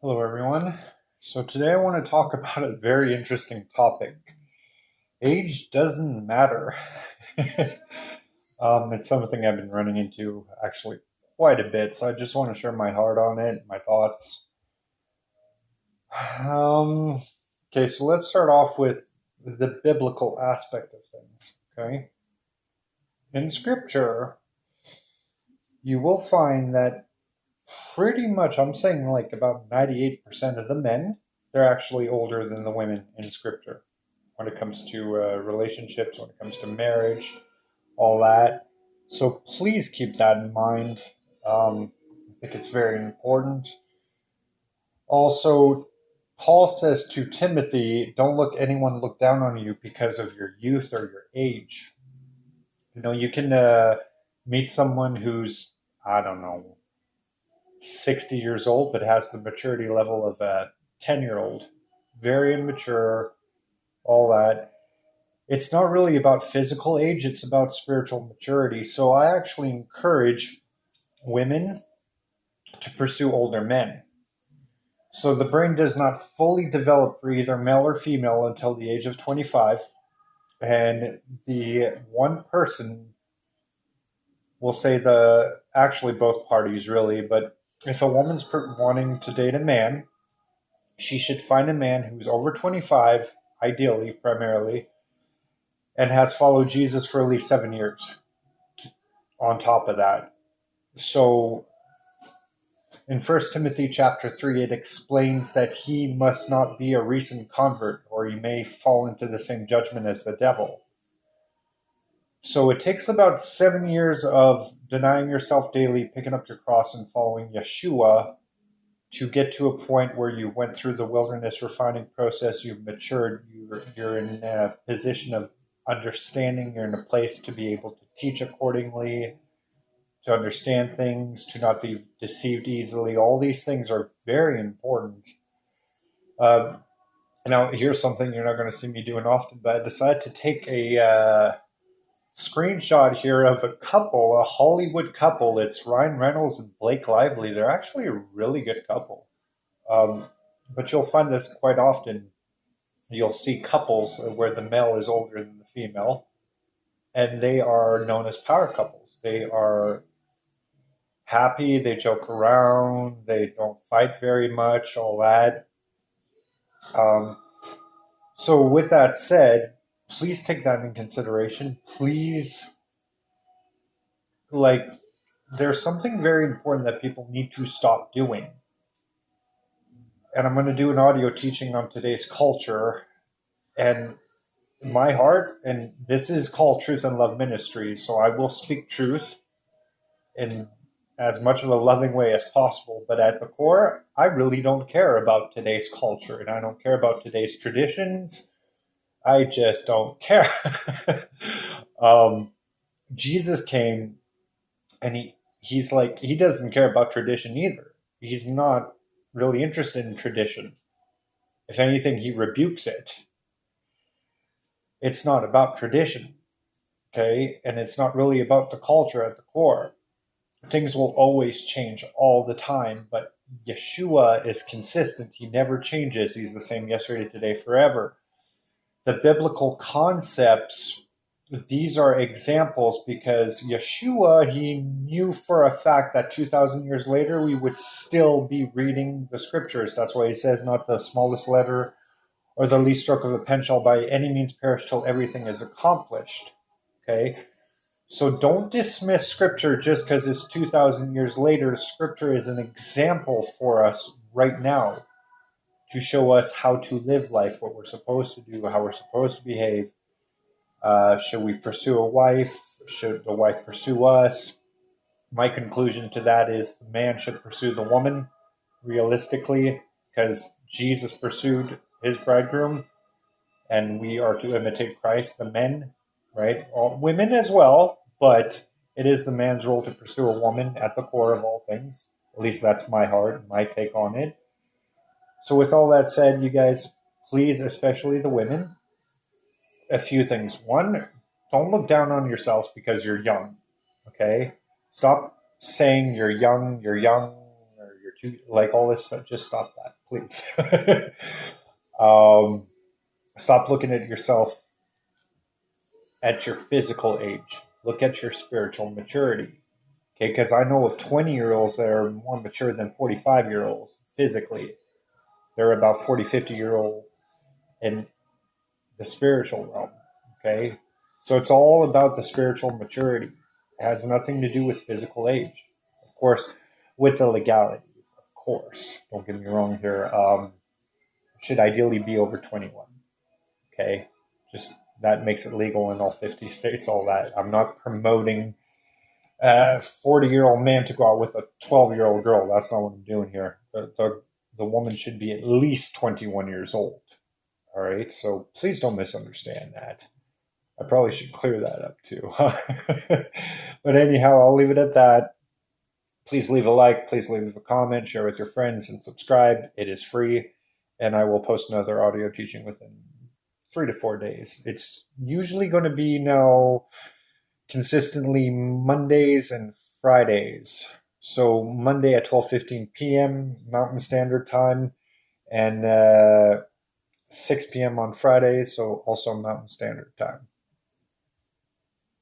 Hello, everyone. So, today I want to talk about a very interesting topic. Age doesn't matter. It's something I've been running into actually quite a bit, so I just want to share my heart on it, my thoughts. Um, okay, so let's start off with the biblical aspect of things. Okay, in Scripture, you will find that pretty much, I'm saying like about 98% of the men, they're actually older than the women in Scripture when it comes to relationships, when it comes to marriage, all that. So please keep that in mind. I think it's very important. Also, Paul says to Timothy, don't look anyone look down on you because of your youth or your age. You can meet someone who's, I don't know, 60 years old, but has the maturity level of a 10-year old. Very immature, all that. It's not really about physical age, it's about spiritual maturity. So I actually encourage women to pursue older men. So the brain does not fully develop for either male or female until the age of 25. And the one person will say actually both parties really, but if a woman's wanting to date a man, she should find a man who's over 25, ideally, primarily, and has followed Jesus for at least 7 years on top of that. So in First Timothy chapter 3, it explains that he must not be a recent convert, or he may fall into the same judgment as the devil. So it takes about 7 years of denying yourself daily, picking up your cross, and following Yeshua to get to a point where you went through the wilderness refining process, you've matured, you're in a position of understanding, you're in a place to be able to teach accordingly, to understand things, to not be deceived easily. All these things are very important. Uh, Now, here's something you're not going to see me doing often, but I decided to take a screenshot here of a couple, a Hollywood couple. It's Ryan Reynolds and Blake Lively. They're actually a really good couple. Um, but you'll find this quite often. You'll see couples where the male is older than the female, and they are known as power couples. They are happy, they joke around, they don't fight very much, all that. Um, so, with that said, please take that in consideration. Please, like, there's something very important that people need to stop doing. And I'm going to do an audio teaching on today's culture. And my heart, and this is called Truth and Love Ministry, so I will speak truth in as much of a loving way as possible. But at the core, I really don't care about today's culture, and I don't care about today's traditions. I just don't care. um, Jesus came, and he's like, he doesn't care about tradition either. He's not really interested in tradition. If anything, he rebukes it. It's not about tradition, okay? And it's not really about the culture at the core. Things will always change all the time, but Yeshua is consistent. He never changes. He's the same yesterday, today, forever. The biblical concepts, these are examples because Yeshua, he knew for a fact that 2,000 years later, we would still be reading the scriptures. That's why he says, not the smallest letter or the least stroke of a pen shall by any means perish till everything is accomplished. Okay? So don't dismiss scripture just because it's 2,000 years later. Scripture is an example for us right now to show us how to live life, what we're supposed to do, how we're supposed to behave. Should we pursue a wife? Should the wife pursue us? My conclusion to that is the man should pursue the woman realistically because Jesus pursued his bridegroom and we are to imitate Christ, the men, right? All, women as well, but it is the man's role to pursue a woman at the core of all things. At least that's my heart, my take on it. So, with all that said, you guys, please, especially the women, a few things. One, don't look down on yourselves because you're young, okay? Stop saying you're young, or you're you're too like all this stuff. Just stop that, please. um, Stop looking at yourself at your physical age. Look at your spiritual maturity. Okay, because I know of 20-year-olds that are more mature than 45-year-olds physically. They're about 40, 50-year-old in the spiritual realm. Okay, so it's all about the spiritual maturity. It has nothing to do with physical age. Of course, with the legalities, of course. Don't get me wrong here. Should ideally be over 21. Okay, just that makes it legal in all 50 states. All that. I'm not promoting a 40-year-old man to go out with a 12-year-old girl. That's not what I'm doing here. The woman should be at least 21 years old. All right, so please don't misunderstand that. I probably should clear that up too. But anyhow, I'll leave it at that. Please leave a like, please leave a comment, share with your friends, and subscribe. It is free, and I will post another audio teaching within 3 to 4 days. It's usually going to be now consistently Mondays and Fridays. So Monday at 12:15 p.m. Mountain Standard Time, and 6 p.m. on Friday, so also Mountain Standard Time.